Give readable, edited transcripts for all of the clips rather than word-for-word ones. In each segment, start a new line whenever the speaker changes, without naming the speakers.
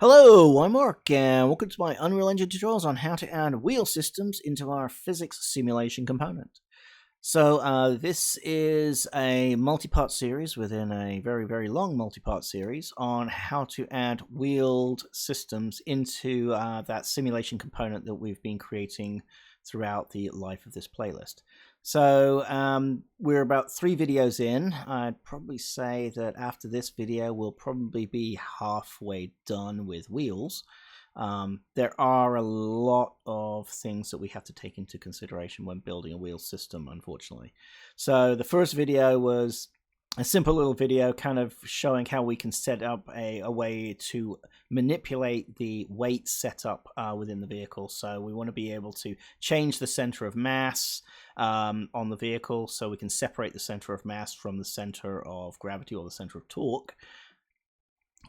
Hello, I'm Mark, and welcome to my Unreal Engine tutorials on how to add wheel systems into our physics simulation component. This is a multi-part series within a very, very long multi-part series on how to add wheeled systems into that simulation component that we've been creating throughout the life of this playlist. We're about 3 videos in. I'd probably say that after this video, we'll probably be halfway done with wheels. There are a lot of things that we have to take into consideration when building a wheel system, unfortunately. So the first video was a simple little video kind of showing how we can set up a way to manipulate the weight setup within the vehicle. So we want to be able to change the center of mass on the vehicle, so we can separate the center of mass from the center of gravity or the center of torque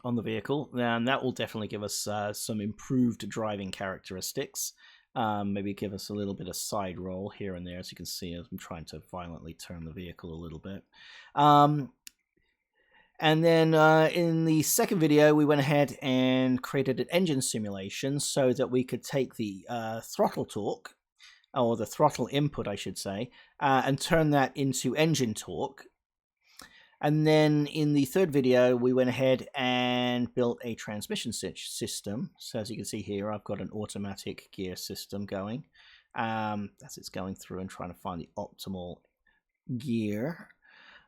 on the vehicle, and that will definitely give us some improved driving characteristics. Maybe give us a little bit of side roll here and there, as you can see as I'm trying to violently turn the vehicle a little bit. And then in the second video, we went ahead and created an engine simulation so that we could take the throttle torque, or the throttle input, I should say, and turn that into engine torque. And then in the third video, we went ahead and built a transmission system. So as you can see here, I've got an automatic gear system going. As it's going through and trying to find the optimal gear.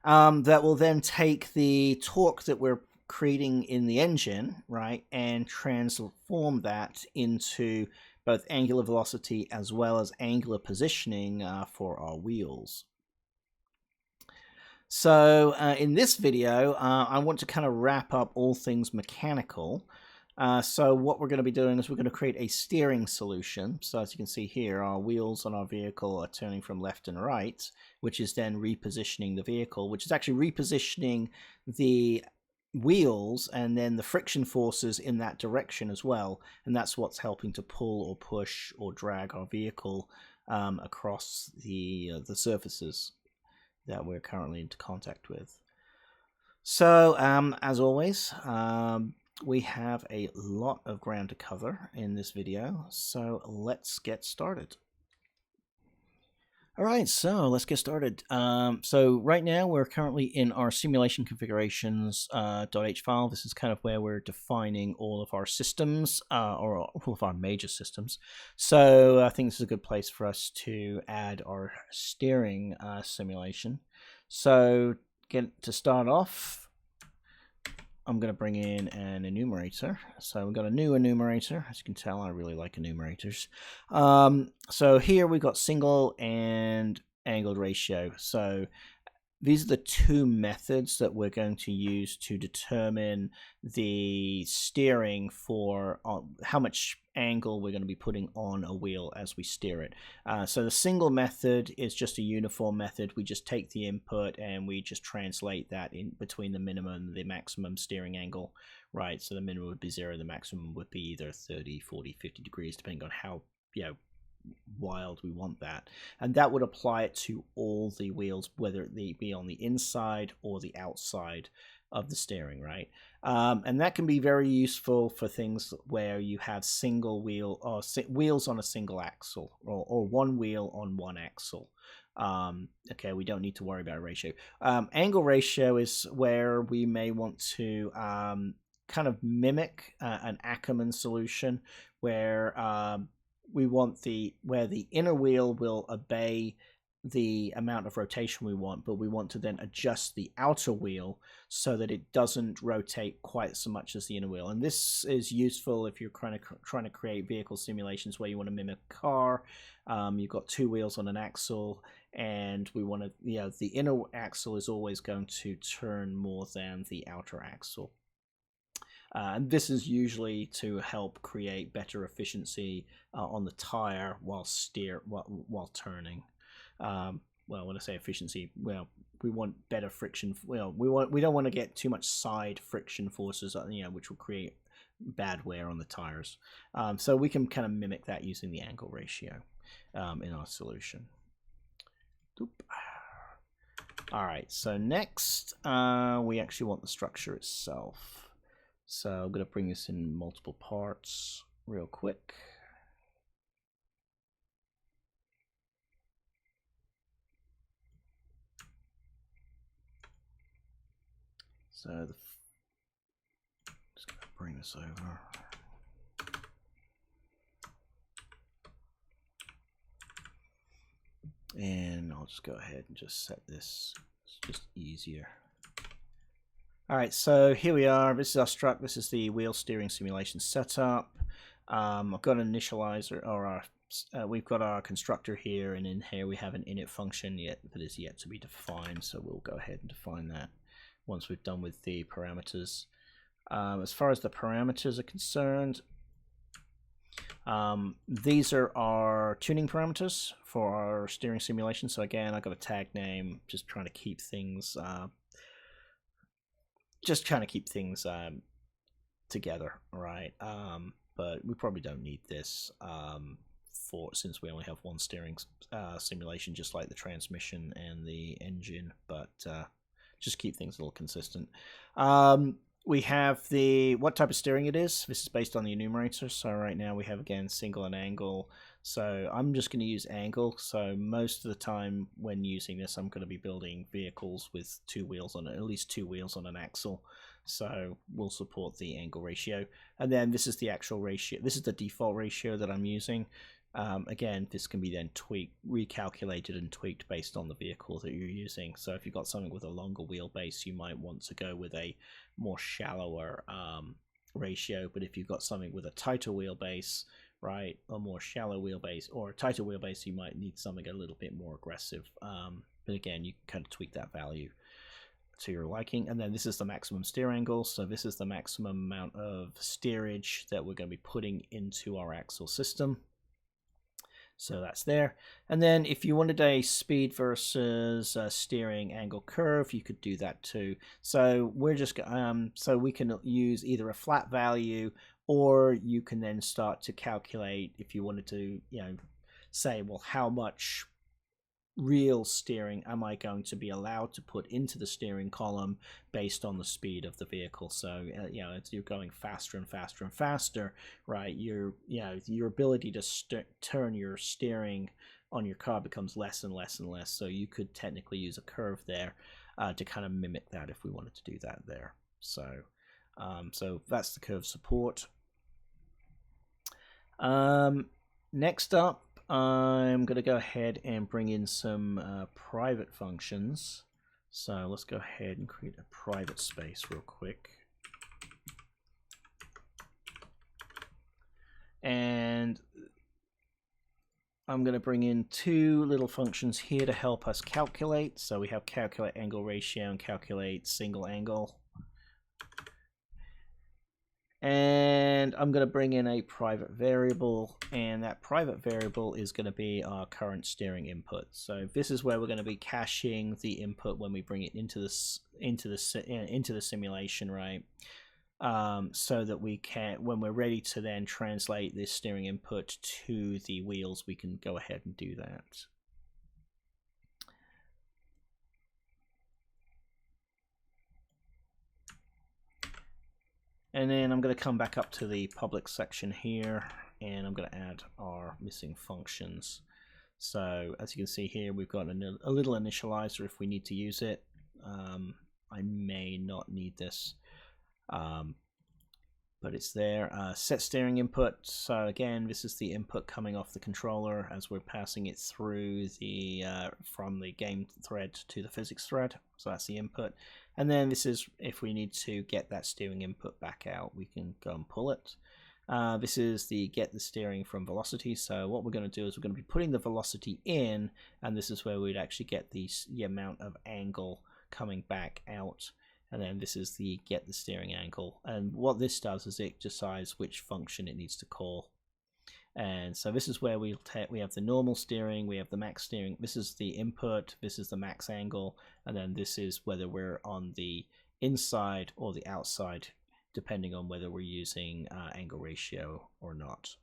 That will then take the torque that we're creating in the engine, right, and transform that into both angular velocity as well as angular positioning for our wheels. So in this video, I want to kind of wrap up all things mechanical. So what we're going to be doing is we're going to create a steering solution. So as you can see here, our wheels on our vehicle are turning from left and right, which is then repositioning the vehicle, which is actually repositioning the wheels and then the friction forces in that direction as well. And that's what's helping to pull or push or drag our vehicle across the surfaces that we're currently into contact with. So as always, we have a lot of ground to cover in this video, so let's get started. All right, so let's get started. So right now we're currently in our simulation configurations .h file. This is kind of where we're defining all of our systems, or all of our major systems. So I think this is a good place for us to add our steering simulation. So to start off, I'm going to bring in an enumerator. So we've got a new enumerator. As you can tell, I really like enumerators. So here we've got single and angled ratio. So these are the two methods that we're going to use to determine the steering for how much angle we're going to be putting on a wheel as we steer it. So the single method is just a uniform method. We just take the input and we just translate that in between the minimum and the maximum steering angle, right? So the minimum would be 0, the maximum would be either 30, 40, 50 degrees, depending on how, wild we want that, and that would apply it to all the wheels, whether they be on the inside or the outside of the steering, right? And that can be very useful for things where you have single wheel or wheels on a single axle, or one wheel on one axle. Okay, we don't need to worry about a ratio. Angle ratio is where we may want to kind of mimic an Ackermann solution, where we want where the inner wheel will obey the amount of rotation we want, but we want to then adjust the outer wheel so that it doesn't rotate quite so much as the inner wheel. And this is useful if you're trying to create vehicle simulations where you want to mimic a car. You've got two wheels on an axle, and we want to, the inner axle is always going to turn more than the outer axle. And this is usually to help create better efficiency on the tire while turning. Well, when I say efficiency, well, we want better friction. We don't want to get too much side friction forces, which will create bad wear on the tires. So we can kind of mimic that using the angle ratio in our solution. Oop. All right. So next, we actually want the structure itself. So I'm going to bring this in multiple parts real quick. So just going to bring this over. And I'll just go ahead and just set this. It's just easier. All right, so here we are. This is our struct. This is the wheel steering simulation setup. I've got an initializer, or we've got our constructor here, and in here we have an init function that is yet to be defined. So we'll go ahead and define that once we've done with the parameters. As far as the parameters are concerned, these are our tuning parameters for our steering simulation. So again, I've got a tag name, just trying to keep things together, right? But we probably don't need this since we only have one steering simulation, just like the transmission and the engine, but just keep things a little consistent. We have what type of steering it is. This is based on the enumerator. So right now we have, again, single and angle. So I'm just going to use angle. So most of the time when using this, I'm going to be building vehicles with at least two wheels on an axle. So we'll support the angle ratio. And then this is the actual ratio. This is the default ratio that I'm using. Again, this can be then recalculated and tweaked based on the vehicle that you're using. So if you've got something with a longer wheelbase, you might want to go with a more shallower ratio. But if you've got something with a tighter wheelbase, right, a more shallow wheelbase or a tighter wheelbase, you might need something a little bit more aggressive. But again, you can kind of tweak that value to your liking. And then this is the maximum steer angle. So this is the maximum amount of steerage that we're going to be putting into our axle system. So that's there. And then if you wanted a speed versus steering angle curve, you could do that too. So we're just so we can use either a flat value, or you can then start to calculate if you wanted to, say, well, how much real steering am I going to be allowed to put into the steering column based on the speed of the vehicle. So as you're going faster and faster and faster, right, your ability to turn your steering on your car becomes less and less and less. So you could technically use a curve there to kind of mimic that if we wanted to do that there. So so that's the curve support. Next up, I'm going to go ahead and bring in some private functions. So let's go ahead and create a private space real quick. And I'm going to bring in two little functions here to help us calculate. So we have calculate angle ratio and calculate single angle. And I'm going to bring in a private variable, and that private variable is going to be our current steering input. So this is where we're going to be caching the input when we bring it into the simulation, right? So that we can, when we're ready to then translate this steering input to the wheels, we can go ahead and do that. And then I'm going to come back up to the public section here, and I'm going to add our missing functions. So as you can see here, we've got a little initializer if we need to use it. I may not need this, but it's there. Set steering input. So again, this is the input coming off the controller as we're passing it through from the game thread to the physics thread. So that's the input. And then this is if we need to get that steering input back out, we can go and pull it. This is the get the steering from velocity. So what we're going to do is we're going to be putting the velocity in, and this is where we'd actually get the amount of angle coming back out. And then this is the get the steering angle. And what this does is it decides which function it needs to call. And so this is where we have the normal steering, we have the max steering. This is the input, this is the max angle, and then this is whether we're on the inside or the outside, depending on whether we're using angle ratio or not.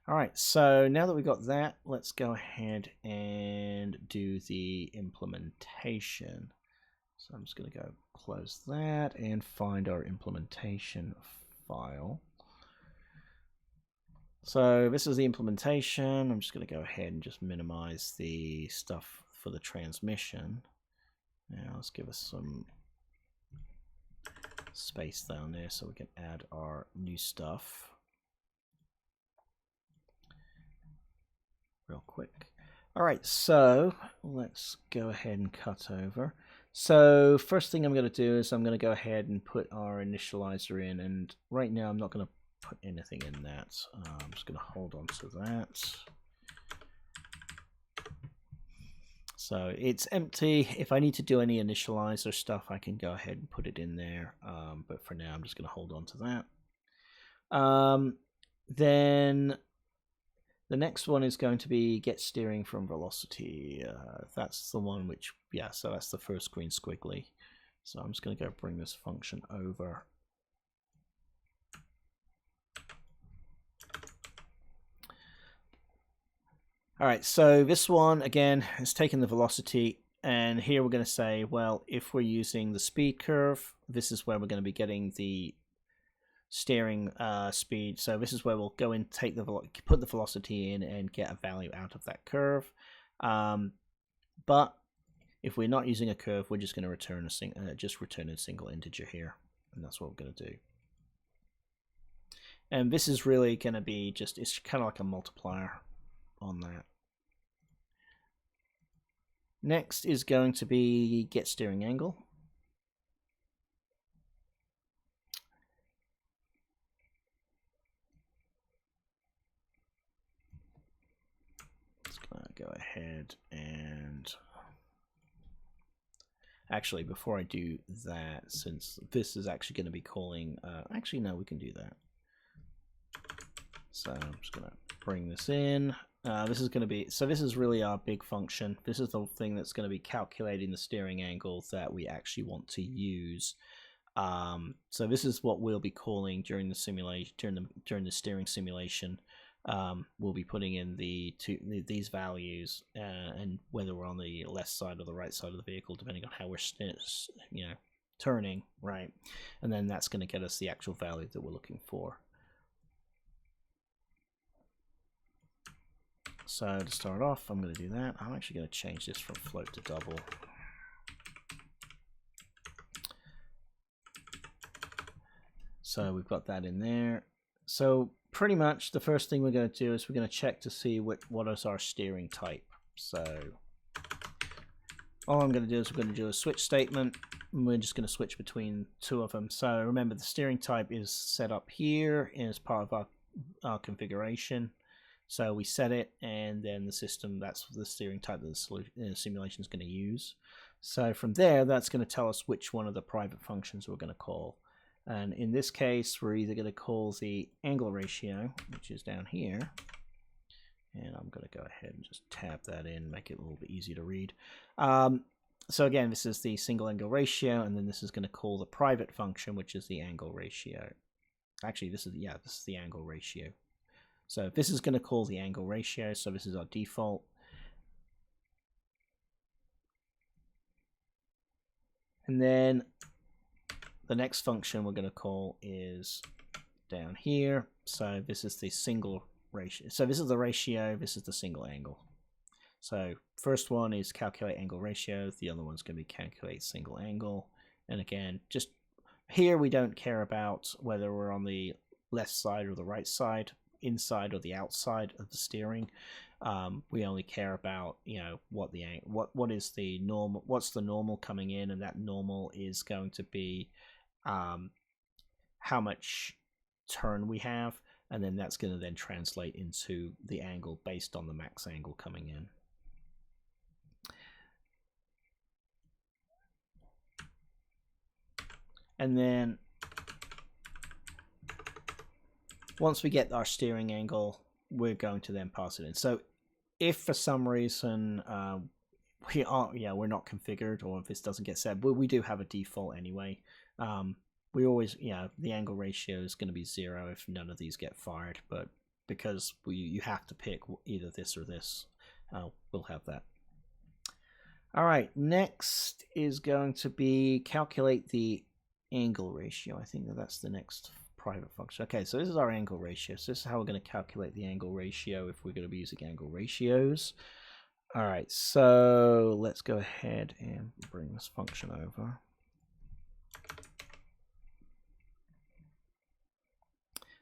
All right, so now that we've got that, let's go ahead and do the implementation. So I'm just going to go close that and find our implementation file. So this is the implementation. I'm just going to go ahead and just minimize the stuff for the transmission. Now let's give us some space down there so we can add our new stuff real quick. All right, so let's go ahead and cut over. So first thing I'm going to do is I'm going to go ahead and put our initializer in, and right now I'm not going to put anything in that. I'm just going to hold on to that. So it's empty. If I need to do any initializer stuff, I can go ahead and put it in there. But for now, I'm just going to hold on to that. Then the next one is going to be get steering from velocity. That's the one which, yeah, so that's the first green squiggly. So I'm just going to go bring this function over. All right, so this one, again, is taking the velocity, and here we're going to say, well, if we're using the speed curve, this is where we're going to be getting the steering speed. So this is where we'll go in, put the velocity in, and get a value out of that curve. But if we're not using a curve, we're just going to return a single integer here, and that's what we're going to do. And this is really going to be just, it's kind of like a multiplier on that. Next is going to be get steering angle. Let's go ahead and actually, before I do that, since this is actually going to be calling, actually no, we can do that. So I'm just going to bring this in. This is going to be, so this is really our big function. This is the thing that's going to be calculating the steering angle that we actually want to use. So this is what we'll be calling during the simulation, during the steering simulation. We'll be putting in these values and whether we're on the left side or the right side of the vehicle, depending on how we're turning, right? And then that's going to get us the actual value that we're looking for. So to start off, I'm going to do that. I'm actually going to change this from float to double. So we've got that in there. So pretty much the first thing we're going to do is we're going to check to see what is our steering type. So all I'm going to do is we're going to do a switch statement, and we're just going to switch between two of them. So remember, the steering type is set up here as part of our configuration. So we set it, and then the system, that's the steering type that the simulation is going to use. So from there, that's going to tell us which one of the private functions we're going to call. And in this case, we're either going to call the angle ratio, which is down here. And I'm going to go ahead and just tab that in, make it a little bit easier to read. So again, this is the single angle ratio, and then this is going to call the private function, which is the angle ratio. Actually, this is the angle ratio. So this is going to call the angle ratio, so this is our default. And then the next function we're going to call is down here. So this is the single ratio. So this is the ratio, this is the single angle. So first one is calculate angle ratio, the other one's going to be calculate single angle. And again, just here we don't care about whether we're on the left side or the right side, inside or the outside of the steering. We only care about, you know, what is the normal, what's the normal coming in, and that normal is going to be how much turn we have, and then that's going to then translate into the angle based on the max angle coming in. And then once we get our steering angle, we're going to then pass it in. So if for some reason we're not configured, or if this doesn't get set, but we do have a default anyway. We always, the angle ratio is going to be 0 if none of these get fired, but because you have to pick either this or this, we'll have that. All right, next is going to be calculate the angle ratio. I think that's the next private function. Okay, so this is our angle ratio. So this is how we're going to calculate the angle ratio if we're going to be using angle ratios. All right, so let's go ahead and bring this function over.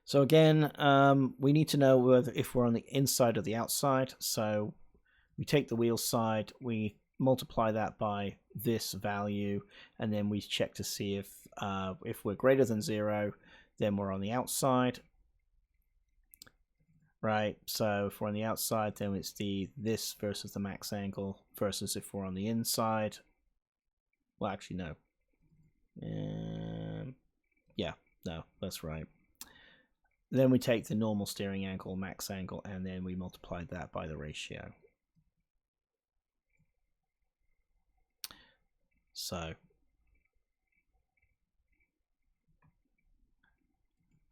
So again, we need to know whether if we're on the inside or the outside. So we take the wheel side, we multiply that by this value, and then we check to see if we're greater than 0, then we're on the outside. Right, so if we're on the outside, then it's this versus the max angle, versus if we're on the inside. Well, actually, no. Yeah, no, that's right. Then we take the normal steering angle, max angle, and then we multiply that by the ratio. So,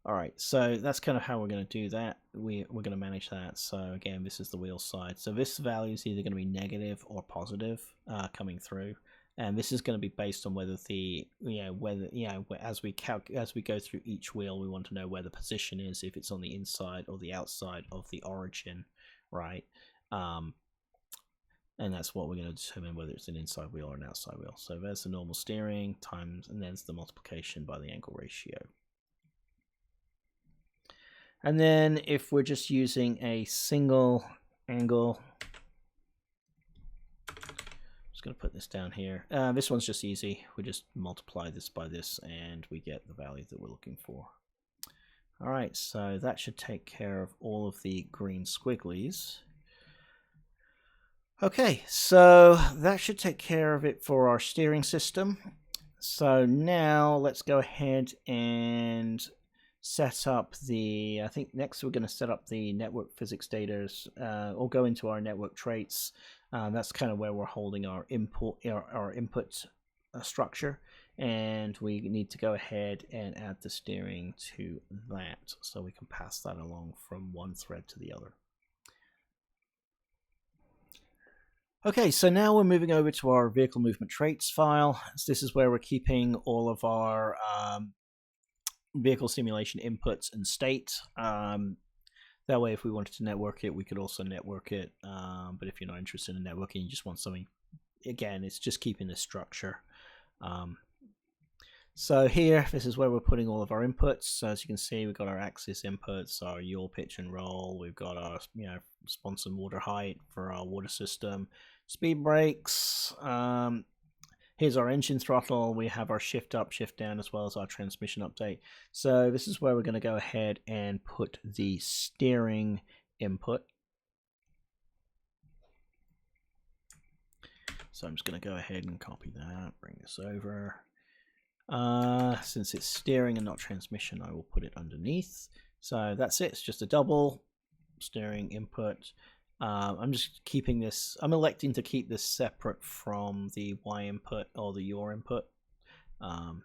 all right, so that's kind of how we're going to do that. We're going to manage that. So again, this is the wheel side. So this value is either going to be negative or positive coming through, and this is going to be based on whether as we go through each wheel, we want to know where the position is, if it's on the inside or the outside of the origin, right? And that's what we're going to determine whether it's an inside wheel or an outside wheel. So there's the normal steering times, and there's the multiplication by the angle ratio. And then if we're just using a single angle, I'm just going to put this down here. This one's just easy. We just multiply this by this and we get the value that we're looking for. All right, so that should take care of all of the green squigglies. Okay, so that should take care of it for our steering system. So now let's go ahead and set up I think next we're going to set up the network physics data, or go into our network traits. That's kind of where we're holding our input structure, and we need to go ahead and add the steering to that so we can pass that along from one thread to the other. Okay, so now we're moving over to our vehicle movement traits file. So this is where we're keeping all of our vehicle simulation inputs and state. That way, if we wanted to network it, we could also network it. But if you're not interested in networking, you just want something, again, it's just keeping the structure. So here, this is where we're putting all of our inputs. So as you can see, we've got our axis inputs, our yaw, pitch, and roll. We've got our response and water height for our water system, speed brakes. Here's our engine throttle. We have our shift up, shift down, as well as our transmission update. So this is where we're going to go ahead and put the steering input. So I'm just going to go ahead and copy that, bring this over. Since it's steering and not transmission, I will put it underneath. So that's it. It's just a double steering input. I'm just keeping this, I'm electing to keep this separate from the Y input or the yaw input. It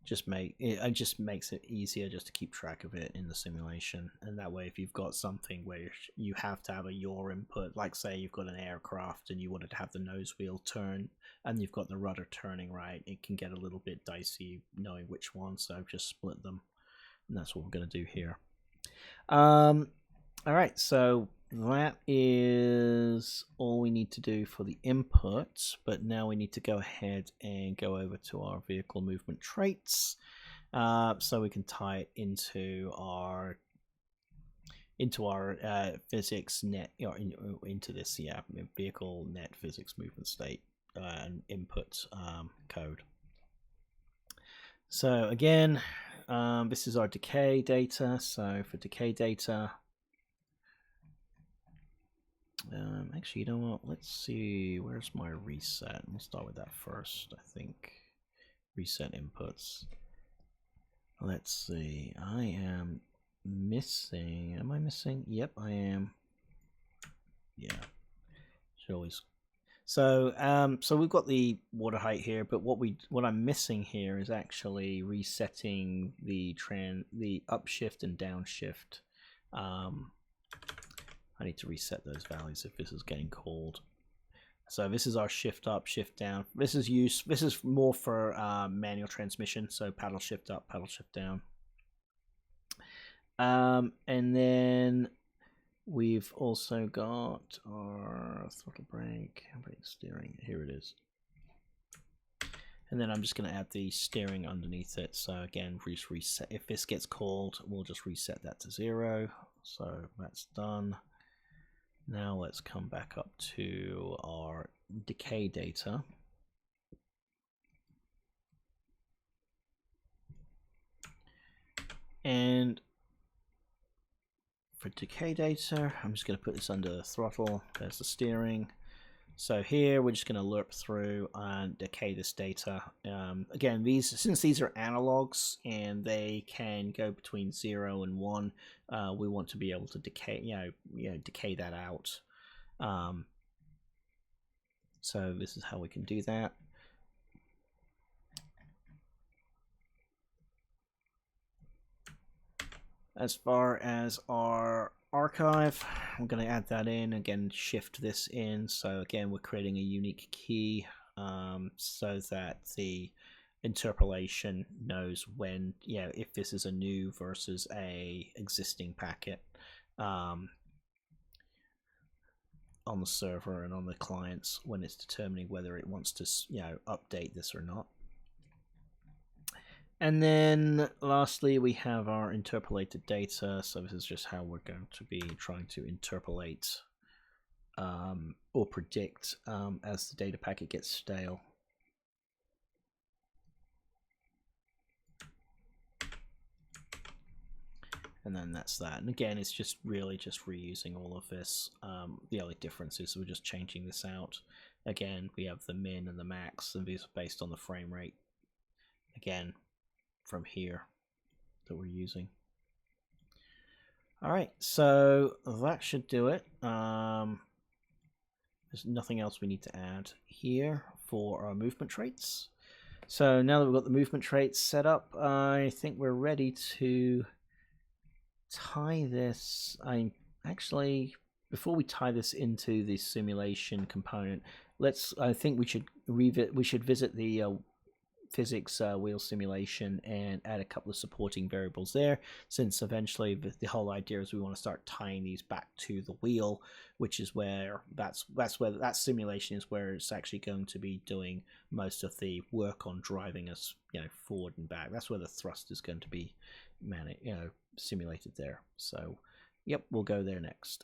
just makes it easier just to keep track of it in the simulation, and that way if you've got something where you have to have a yaw input, like say you've got an aircraft and you wanted to have the nose wheel turn and you've got the rudder turning right, it can get a little bit dicey knowing which one, so I've just split them, and that's what we're going to do here. Alright, so that is all we need to do for the input, but now we need to go ahead and go over to our vehicle movement traits, so we can tie it into our physics net, or into this vehicle net physics movement state and input code. So again, this is our decay data. So for decay data, actually, you know what? Let's see. Where's my reset? We'll start with that first, I think. Reset inputs. Let's see. I am missing. Am I missing? Yep, I am. Yeah. Should always. So, so we've got the water height here, but what I'm missing here is actually resetting the upshift and downshift. I need to reset those values if this is getting called. So this is our shift up, shift down. This is more for manual transmission, so paddle shift up, paddle shift down. And then we've also got our throttle brake steering. Here it is. And then I'm just going to add the steering underneath it. So again, reset. If this gets called, we'll just reset that to 0. So that's done. Now let's come back up to our decay data. And for decay data, I'm just going to put this under the throttle. There's the steering. So here we're just going to lerp through and decay this data. Again, since these are analogs and they can go between 0 and 1, we want to be able to decay, decay that out. So this is how we can do that. As far as our archive, I'm going to add that in, again shift this in, so again we're creating a unique key so that the interpolation knows when, if this is a new versus a existing packet on the server and on the clients when it's determining whether it wants to update this or not. And then lastly, we have our interpolated data. So this is just how we're going to be trying to interpolate or predict as the data packet gets stale. And then that's that. And again, it's just really just reusing all of this. The only difference is we're just changing this out. Again, we have the min and the max, and these are based on the frame rate. Again, from here that we're using. All right, so that should do it. There's nothing else we need to add here for our movement traits. So now that we've got the movement traits set up, I think we're ready to tie this. Before we tie this into the simulation component, I think we should visit the physics wheel simulation and add a couple of supporting variables there, since eventually the whole idea is we want to start tying these back to the wheel, which is where that simulation is where it's actually going to be doing most of the work on driving us forward and back. That's where the thrust is going to be simulated there. So yep, we'll go there next.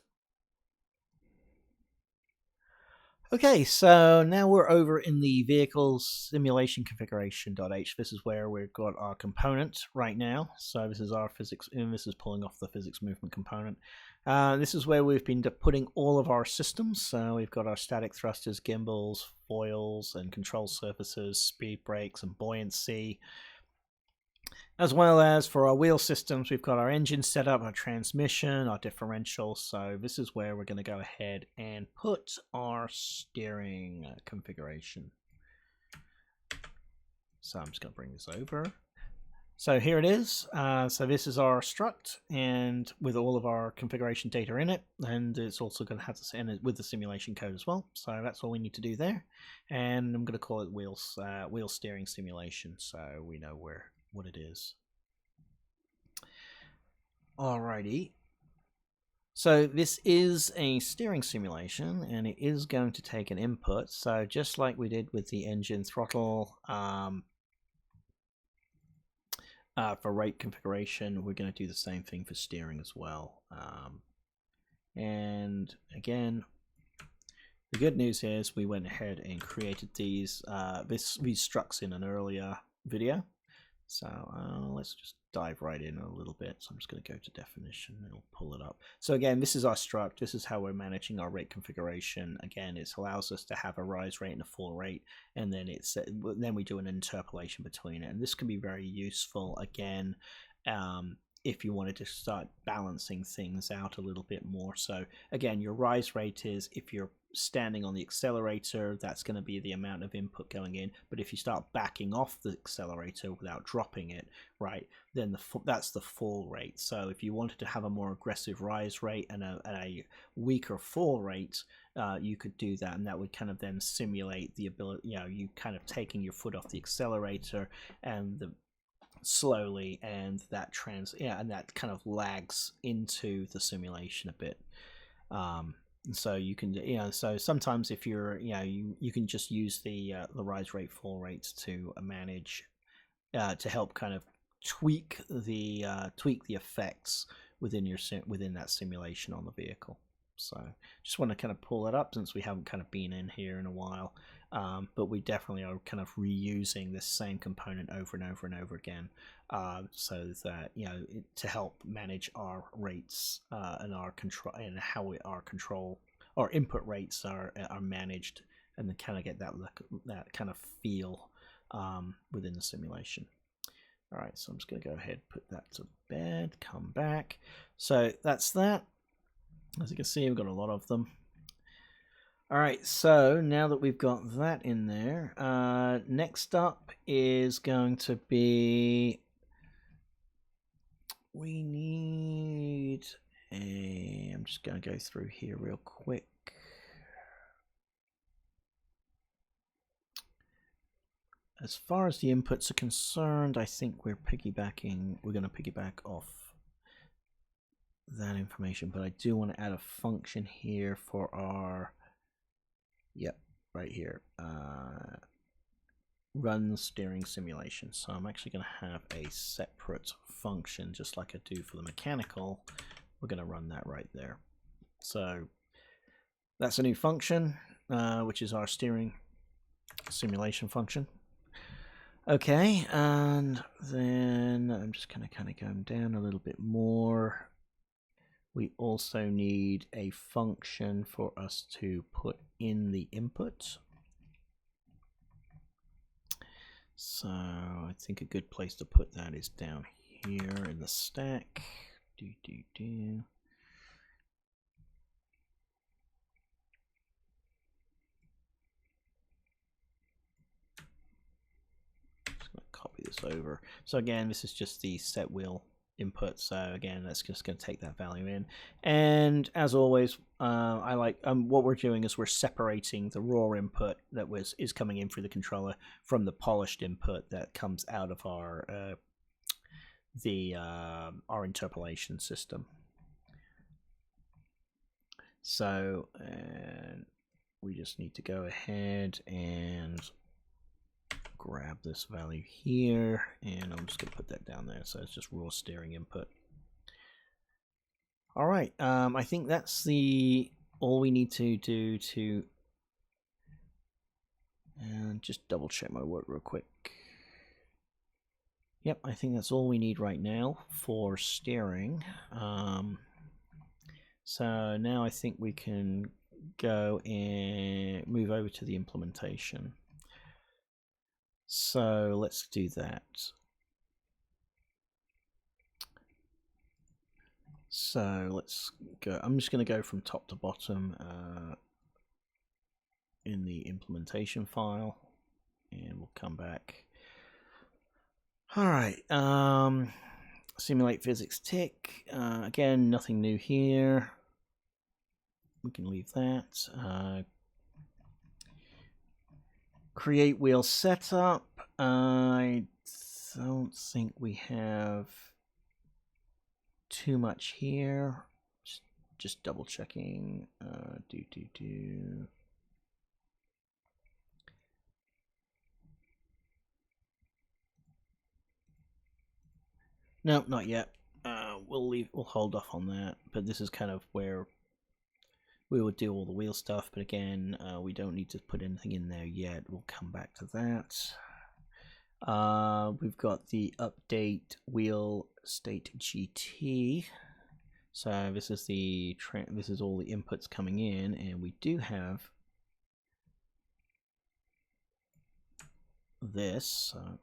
Okay, so now we're over in the vehicles simulation configuration.h. This is where we've got our component right now. So this is our physics, and this is pulling off the physics movement component. This is where we've been putting all of our systems. So we've got our static thrusters, gimbals, foils, and control surfaces, speed brakes, and buoyancy. As well as for our wheel systems, we've got our engine set up, our transmission, our differential. So this is where we're going to go ahead and put our steering configuration. So I'm just going to bring this over. So here it is. So this is our struct, and with all of our configuration data in it, and it's also going to have to send it with the simulation code as well. So that's all we need to do there. And I'm going to call it wheel steering simulation, so we know what it is. Alrighty. So this is a steering simulation, and it is going to take an input. So just like we did with the engine throttle for rate configuration, we're going to do the same thing for steering as well. And again, the good news is we went ahead and created these structs in an earlier video. So let's just dive right in a little bit. So I'm just going to go to definition, it'll pull it up. So again, this is our struct. This is how we're managing our rate configuration. Again, it allows us to have a rise rate and a fall rate, and then then we do an interpolation between it. And this can be very useful, again, if you wanted to start balancing things out a little bit more. So again, your rise rate is if you're standing on the accelerator, that's going to be the amount of input going in. But if you start backing off the accelerator without dropping it, right, then that's the fall rate. So if you wanted to have a more aggressive rise rate and a weaker fall rate, you could do that, and that would kind of then simulate the ability, you kind of taking your foot off the accelerator and slowly, and that and that kind of lags into the simulation a bit. So you can, so sometimes if you're, you can just use the rise rate, fall rates to manage, to help kind of tweak the effects within that simulation on the vehicle. So just want to kind of pull it up since we haven't kind of been in here in a while, but we definitely are kind of reusing this same component over and over and over again, so that to help manage our rates and our control, and how our input rates are managed, and then kind of get that kind of feel within the simulation. All right, so I'm just going to go ahead, put that to bed, come back. So that's that. As you can see, we've got a lot of them. All right, so now that we've got that in there, next up is going to be, we need I'm just going to go through here real quick. As far as the inputs are concerned, I think we're going to piggyback off that information, but I do want to add a function here for our, right here, run steering simulation. So I'm actually going to have a separate function, just like I do for the mechanical. We're going to run that right there. So that's a new function, which is our steering simulation function. Okay, and then I'm just kind of going down a little bit more. We also need a function for us to put in the input. So I think a good place to put that is down here in the stack. Just going to copy this over. So again, this is just the set wheel input, so again that's just going to take that value in, and as always, I like what we're doing is we're separating the raw input that is coming in through the controller from the polished input that comes out of our interpolation system. So we just need to go ahead and grab this value here, and I'm just going to put that down there, so it's just raw steering input. All right, I think that's all we need to do to, and just double check my work real quick. Yep, I think that's all we need right now for steering. So now I think we can go and move over to the implementation. So let's do that. So let's go. I'm just going to go from top to bottom in the implementation file, and we'll come back. All right. Simulate physics tick. Again, nothing new here. We can leave that. Create wheel setup. I don't think we have too much here. Just double checking. No, not yet. We'll hold off on that. But this is kind of where we would do all the wheel stuff. But again, we don't need to put anything in there yet. We'll come back to that. We've got the update wheel state GT. So this is all the inputs coming in, and we do have this. So I'm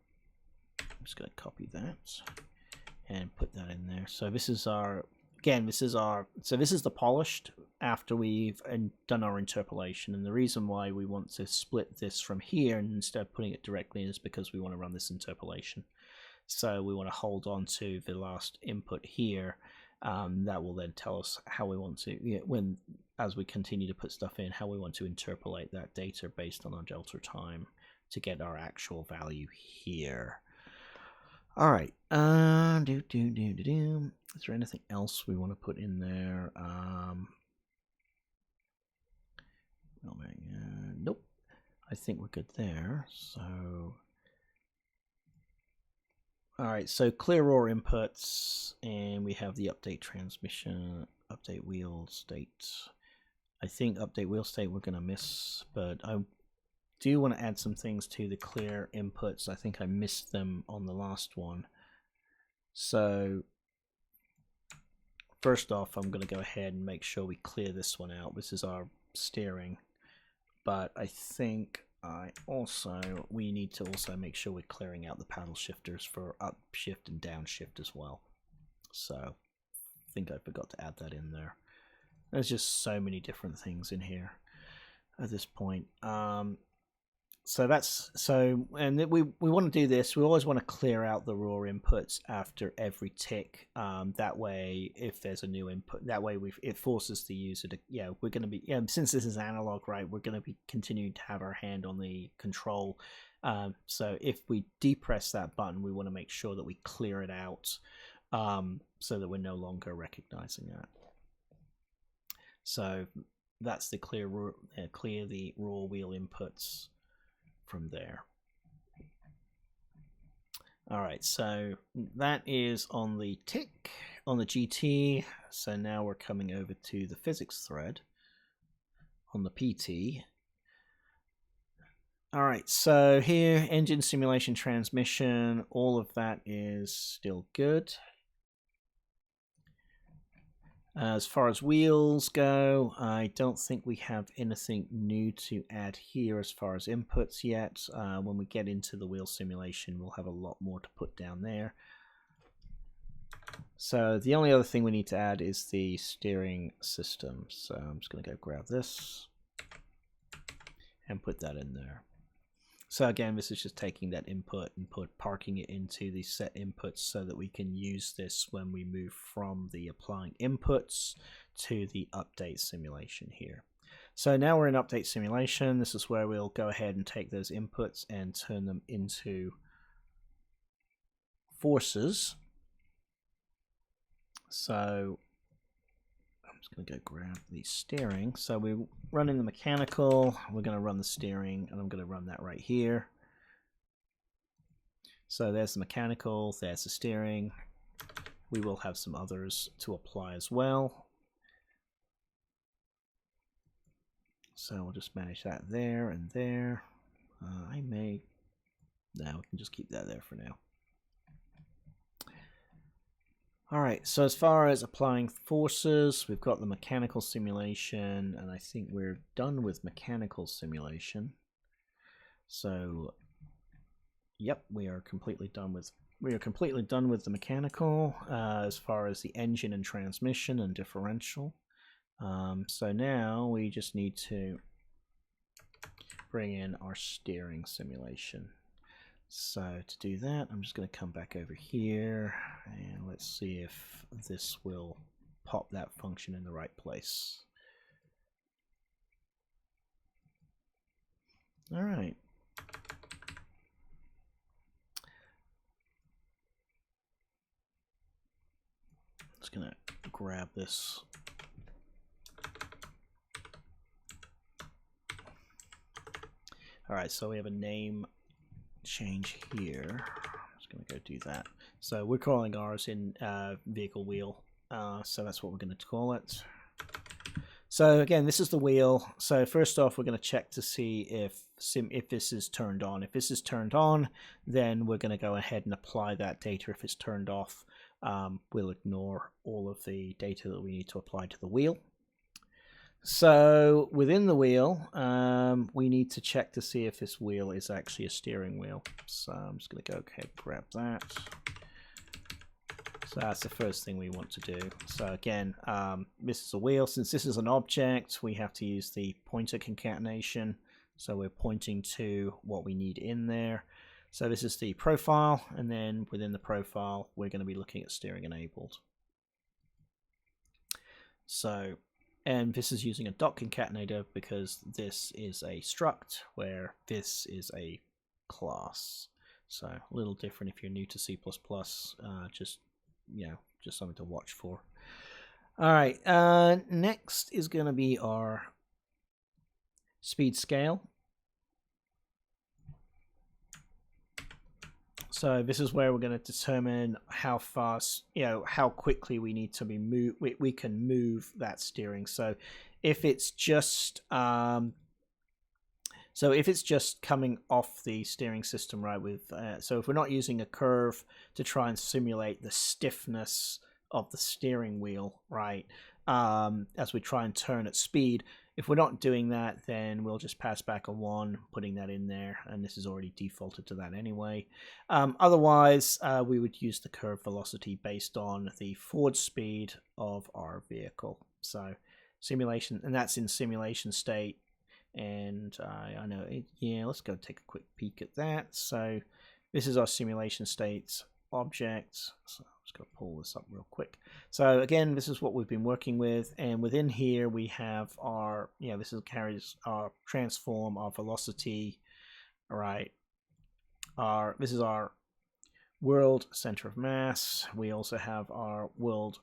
just going to copy that, and put that in there. So this is our, again, this is the polished after we've done our interpolation. And the reason why we want to split this from here and instead of putting it directly is because we want to run this interpolation. So we want to hold on to the last input here. That will then tell us how we want to, as we continue to put stuff in, how we want to interpolate that data based on our delta time to get our actual value here. All right. Is there anything else we want to put in there? Nope. I think we're good there. So, all right. So clear raw inputs, and we have the update transmission, update wheel state. I think update wheel state we're gonna miss, but I do want to add some things to the clear inputs. I think I missed them on the last one. So first off, I'm going to go ahead and make sure we clear this one out. This is our steering, but I think we need to also make sure we're clearing out the paddle shifters for upshift and downshift as well. So I think I forgot to add that in there. There's just so many different things in here at this point. And we want to do this. We always want to clear out the raw inputs after every tick. That way, if there's a new input, that way it forces the user to, we're going to be, since this is analog, right, we're going to be continuing to have our hand on the control. So if we depress that button, we want to make sure that we clear it out so that we're no longer recognizing that. So that's the clear the raw wheel inputs from there. All right, so that is on the tick, on the GT. So now we're coming over to the physics thread on the PT. All right, so here, engine simulation transmission, all of that is still good. As far as wheels go, I don't think we have anything new to add here as far as inputs yet. When we get into the wheel simulation, we'll have a lot more to put down there. So the only other thing we need to add is the steering system. So I'm just going to go grab this and put that in there. So again, this is just taking that input and parking it into the set inputs so that we can use this when we move from the applying inputs to the update simulation here. So now we're in update simulation. This is where we'll go ahead and take those inputs and turn them into forces. So I'm just going to go grab the steering. So we're running the mechanical, we're going to run the steering, and I'm going to run that right here. So there's the mechanical, there's the steering. We will have some others to apply as well. So we'll just manage that there and there. No, we can just keep that there for now. All right, so as far as applying forces, we've got the mechanical simulation, and I think we're done with mechanical simulation. So, yep, we are completely done with the mechanical as far as the engine and transmission and differential. So now we just need to bring in our steering simulation. So to do that, I'm just going to come back over here and let's see if this will pop that function in the right place. All right. Just going to grab this. All right, so we have a name change here. I'm just going to go do that. So we're calling ours in vehicle wheel. So that's what we're going to call it. So again, this is the wheel. So first off, we're going to check to see if this is turned on. If this is turned on, then we're going to go ahead and apply that data. If it's turned off, we'll ignore all of the data that we need to apply to the wheel. So within the wheel, we need to check to see if this wheel is actually a steering wheel. So I'm just going to go ahead and grab that. So that's the first thing we want to do. So again, this is a wheel. Since this is an object, we have to use the pointer concatenation. So we're pointing to what we need in there. So this is the profile, and then within the profile, we're going to be looking at steering enabled. So, and this is using a dot concatenator because this is a struct where this is a class. So a little different if you're new to C++, just something to watch for. All right, next is going to be our speed scale. So this is where we're going to determine how fast, how quickly we need to be we can move that steering. So if it's just coming off the steering system, right, so if we're not using a curve to try and simulate the stiffness of the steering wheel, right, as we try and turn at speed, if we're not doing that, then we'll just pass back a 1, putting that in there, and this is already defaulted to that anyway. Otherwise, we would use the curve velocity based on the forward speed of our vehicle. So simulation, and that's in simulation state. And I know it, yeah, let's go take a quick peek at that. So this is our simulation state object. So I'm just going to pull this up real quick. So again, this is what we've been working with, and within here we have our, this carries our transform, our velocity. All right, this is our world center of mass. We also have our world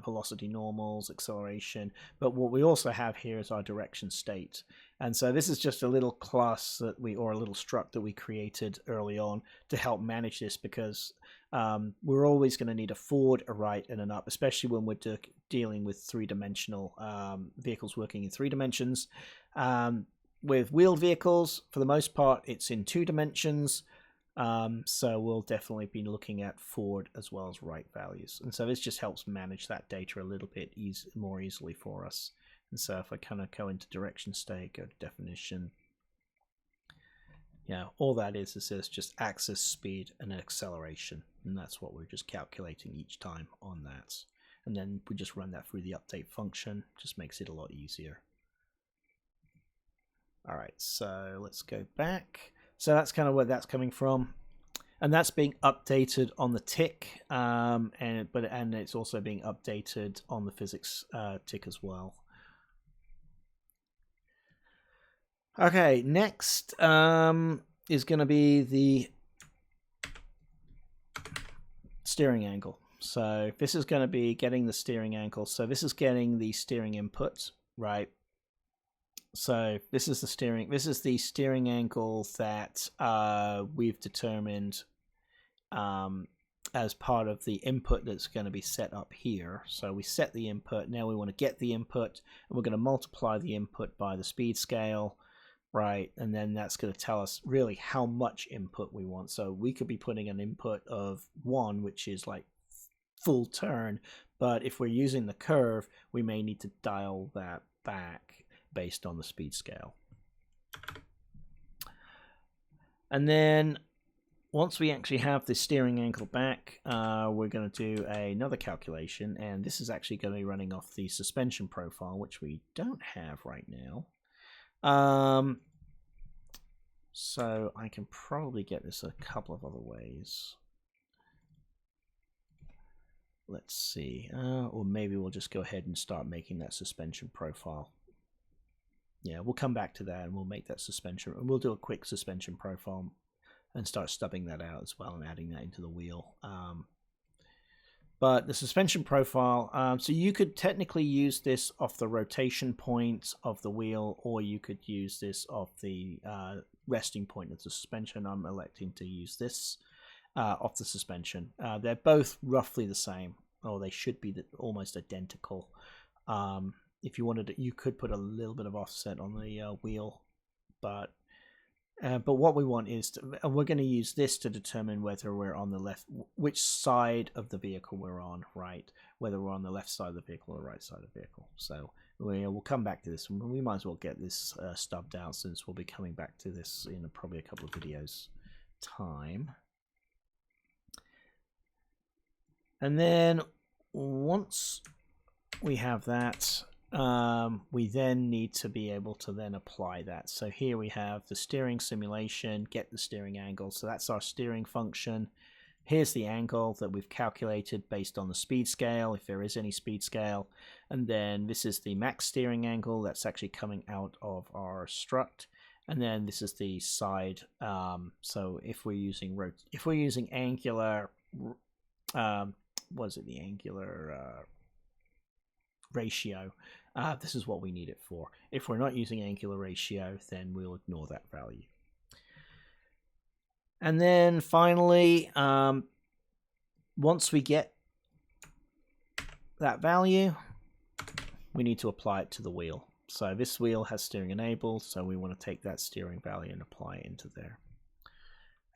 velocity normals, acceleration, but what we also have here is our direction state. And so this is just a little class or a little struct that we created early on to help manage this, because we're always going to need a forward, a right, and an up, especially when we're dealing with three-dimensional vehicles working in 3 dimensions. With wheeled vehicles, for the most part, it's in 2 dimensions. So we'll definitely be looking at forward as well as right values. And so this just helps manage that data a little bit more easily for us. And so if I kind of go into direction state, go to definition, all that is there's just axis, speed, and acceleration. And that's what we're just calculating each time on that. And then we just run that through the update function, just makes it a lot easier. All right, so let's go back. So that's kind of where that's coming from, and that's being updated on the tick, and it's also being updated on the physics tick as well. Okay, next is going to be the steering angle. So this is going to be getting the steering angle. So this is getting the steering input, right? So this is the steering angle that we've determined as part of the input that's going to be set up here. So we set the input. Now we want to get the input, and we're going to multiply the input by the speed scale, right? And then that's going to tell us really how much input we want. So we could be putting an input of 1, which is like full turn, but if we're using the curve, we may need to dial that back based on the speed scale. And then once we actually have the steering angle back, we're going to do another calculation, and this is actually going to be running off the suspension profile, which we don't have right now. So I can probably get this a couple of other ways. Let's see, or maybe we'll just go ahead and start making that suspension profile. Yeah, we'll come back to that, and we'll make that suspension. We'll do a quick suspension profile and start stubbing that out as well and adding that into the wheel. But the suspension profile, so you could technically use this off the rotation point of the wheel, or you could use this off the resting point of the suspension. I'm electing to use this off the suspension. They're both roughly the same, or they should be almost identical. If you wanted to, you could put a little bit of offset on the wheel, but what we want is we're going to use this to determine whether we're on the left, which side of the vehicle we're on, right? Whether we're on the left side of the vehicle or the right side of the vehicle. So we'll come back to this, and we might as well get this stubbed out, since we'll be coming back to this in probably a couple of videos time. And then once we have that, we then need to be able to then apply that. So here we have the steering simulation, get the steering angle. So that's our steering function. Here's the angle that we've calculated based on the speed scale, if there is any speed scale. And then this is the max steering angle that's actually coming out of our struct. And then this is the side. So if we're using angular, the angular ratio, this is what we need it for. If we're not using angular ratio, then we'll ignore that value. And then finally, once we get that value, we need to apply it to the wheel. So this wheel has steering enabled, so we want to take that steering value and apply it into there.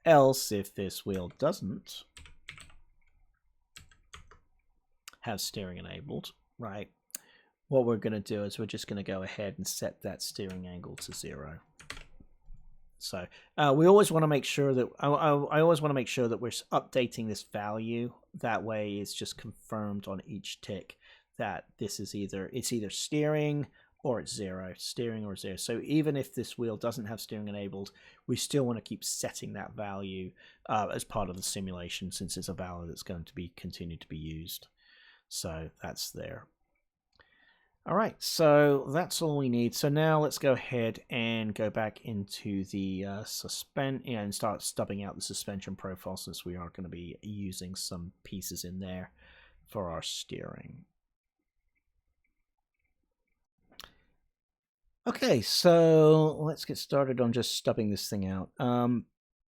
Else, if this wheel doesn't have steering enabled, right, what we're going to do is we're just going to go ahead and set that steering angle to 0. So we always want to make sure that I always want to make sure that we're updating this value. That way, it's just confirmed on each tick that this is either steering or it's 0, steering or 0. So even if this wheel doesn't have steering enabled, we still want to keep setting that value as part of the simulation, since it's a value that's going to be continued to be used. So that's there. All right, so that's all we need. So now let's go ahead and go back into the and start stubbing out the suspension profile, since we are going to be using some pieces in there for our steering. Okay, so let's get started on just stubbing this thing out.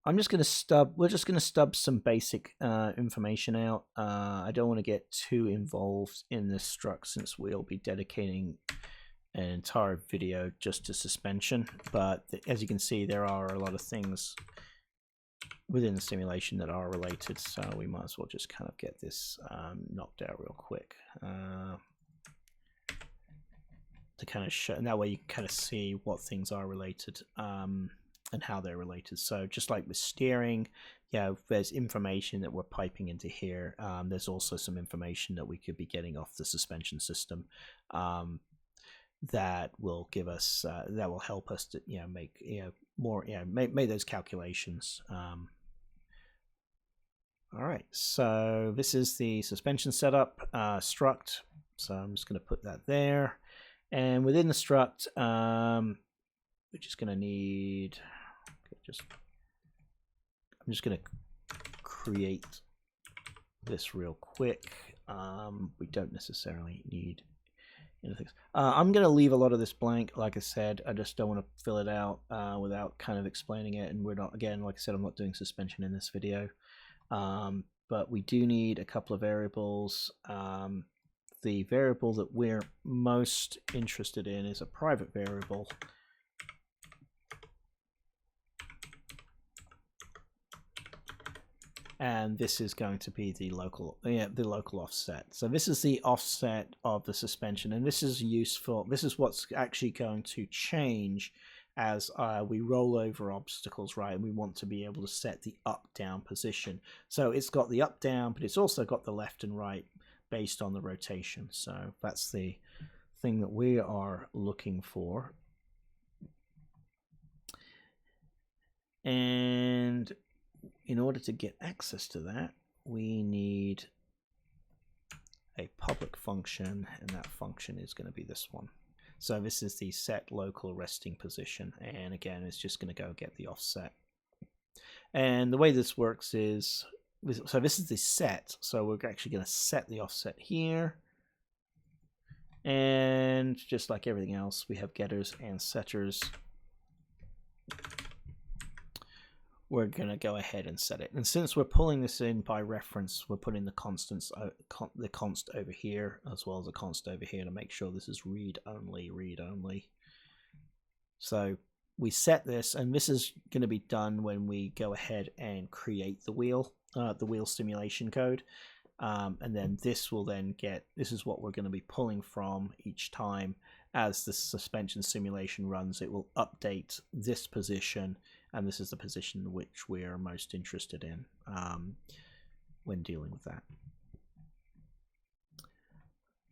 We're just going to stub some basic information out. I don't want to get too involved in this struct, since we'll be dedicating an entire video just to suspension. But as you can see, there are a lot of things within the simulation that are related, so we might as well just kind of get this knocked out real quick. To kind of show, and that way you can kind of see what things are related. And how they're related. So just like with steering, there's information that we're piping into here. There's also some information that we could be getting off the suspension system that will give us that will help us to make make those calculations. All right, so this is the suspension setup struct. So I'm just going to put that there, and within the struct, we're just going to need. I'm just going to create this real quick. We don't necessarily need anything. I'm going to leave a lot of this blank. Like I said, I just don't want to fill it out without kind of explaining it. And we're not, again, like I said, I'm not doing suspension in this video. But we do need a couple of variables. The variable that we're most interested in is a private variable. And this is going to be the local offset. So this is the offset of the suspension, and this is useful. This is what's actually going to change as we roll over obstacles, right? And we want to be able to set the up-down position. So it's got the up-down, but it's also got the left and right based on the rotation. So that's the thing that we are looking for. And in order to get access to that, we need a public function, and that function is going to be this one. So this is the set local resting position, and again, it's just going to go get the offset. And the way this works is, so this is the set, so we're actually going to set the offset here. And just like everything else, we have getters and setters. We're going to go ahead and set it. And since we're pulling this in by reference, we're putting the constants, the const over here, as well as the const over here, to make sure this is read only. So we set this, and this is going to be done when we go ahead and create the wheel simulation code. And then this will then this is what we're going to be pulling from each time as the suspension simulation runs. It will update this position, and this is the position which we are most interested in when dealing with that.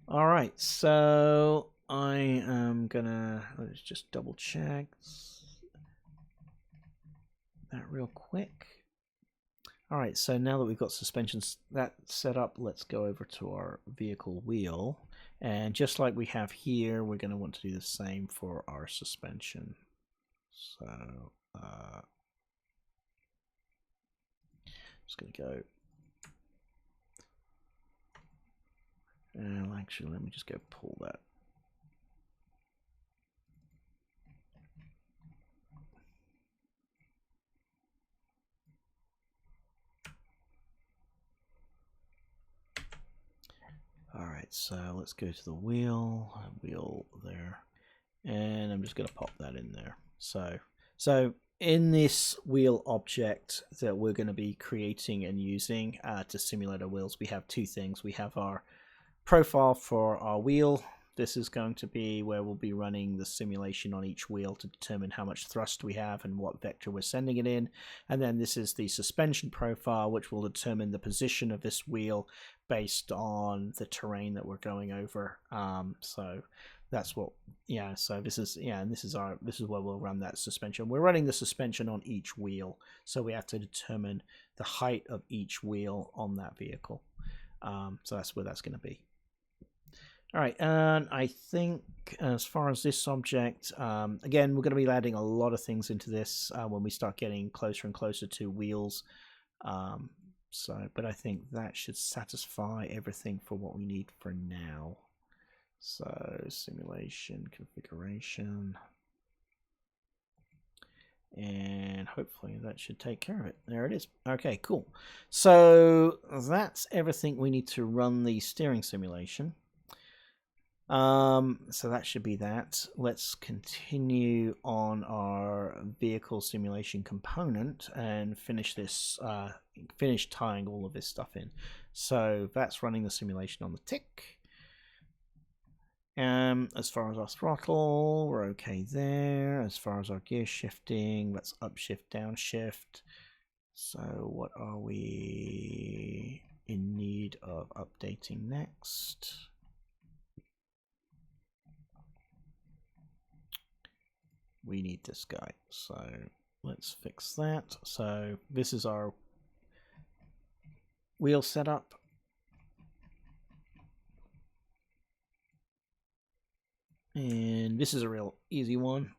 All right, so I am gonna, let's just double check that real quick. All right, so now that we've got suspensions that set up, let's go over to our vehicle wheel. And just like we have here, we're going to want to do the same for our suspension. So just going to go. Actually, let me just go pull that. All right, so let's go to the wheel there, and I'm just going to pop that in there. So in this wheel object that we're going to be creating and using to simulate our wheels, we have two things. We have our profile for our wheel. This is going to be where we'll be running the simulation on each wheel to determine how much thrust we have and what vector we're sending it in. And then this is the suspension profile, which will determine the position of this wheel based on the terrain that we're going over. So that's what, yeah, so this is, yeah, and this is where we'll run that suspension. We're running the suspension on each wheel, so we have to determine the height of each wheel on that vehicle. So that's where that's going to be. All right, and I think as far as this object, again, we're going to be adding a lot of things into this when we start getting closer and closer to wheels. But I think that should satisfy everything for what we need for now. So simulation, configuration, and hopefully that should take care of it. There it is. Okay, cool. So that's everything we need to run the steering simulation. So that should be that. Let's continue on our vehicle simulation component and finish this, finish tying all of this stuff in. So that's running the simulation on the tick. As far as our throttle, we're okay there. As far as our gear shifting, that's upshift, downshift. So what are we in need of updating next? We need this guy, so let's fix that. So this is our wheel setup. And this is a real easy one.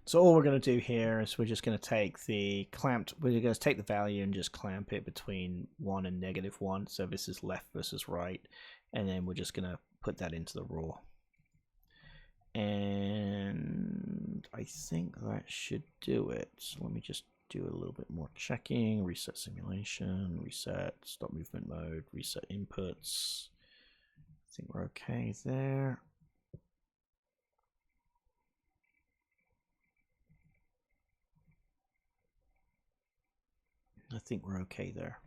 So all we're going to do here is we're just going to take the we're going to take the value and just clamp it between 1 and -1. So this is left versus right. And then we're just going to put that into the raw. And I think that should do it. So let me just do a little bit more checking. Reset simulation, reset stop movement mode, reset inputs. I think we're okay there. I think we're okay there.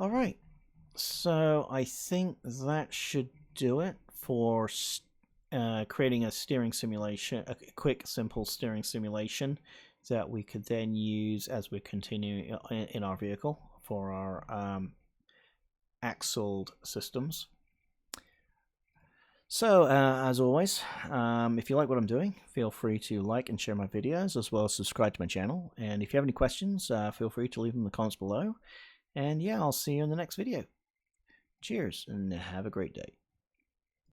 All right. So I think that should do it for creating a steering simulation, a quick, simple steering simulation that we could then use as we continue in our vehicle for our axled systems. So, as always, if you like what I'm doing, feel free to like and share my videos, as well as subscribe to my channel. And if you have any questions, feel free to leave them in the comments below. And yeah, I'll see you in the next video. Cheers, and have a great day.